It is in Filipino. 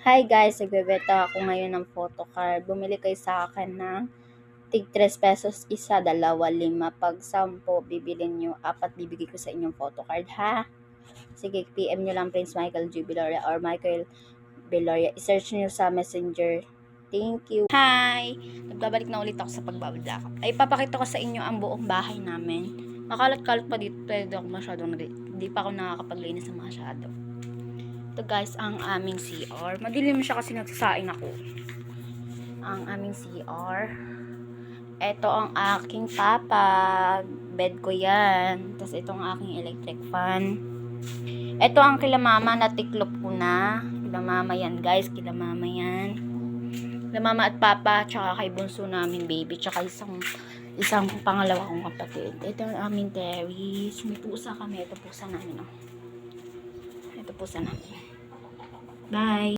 Hi guys, nagbebenta ako ngayon ng photocard. Bumili kayo sa akin ng tig 3 pesos isa, dalawa, 5. Pag 10, bibilin nyo, 4 bibigay ko sa inyong photocard, ha? Sige, PM nyo lang Prince Michael G. Beloria or Michael Beloria. I-search nyo sa Messenger. Thank you. Hi! Nagbabalik na ulit ako sa pagbablog. Ay, papakita ko sa inyo ang buong bahay namin. Makalat-kalat pa dito, pero ako masyadong hindi pa ako nakakapaglinis na masyado. Ito guys, ang aming CR. Madilim siya kasi nagsasaing ako. Ang aming CR. Ito ang aking papag. Bed ko yan. Tapos ito ang aking electric fan. Ito ang kila mama na tiklop ko na. Kila mama yan guys. Kila mama yan. Kila mama at papa. Tsaka kay bunso namin baby. Tsaka isang pangalawa kong kapatid. Ito ang aming terrace. May pusa kami. Ito pusa namin. Ito pusa namin. Bye!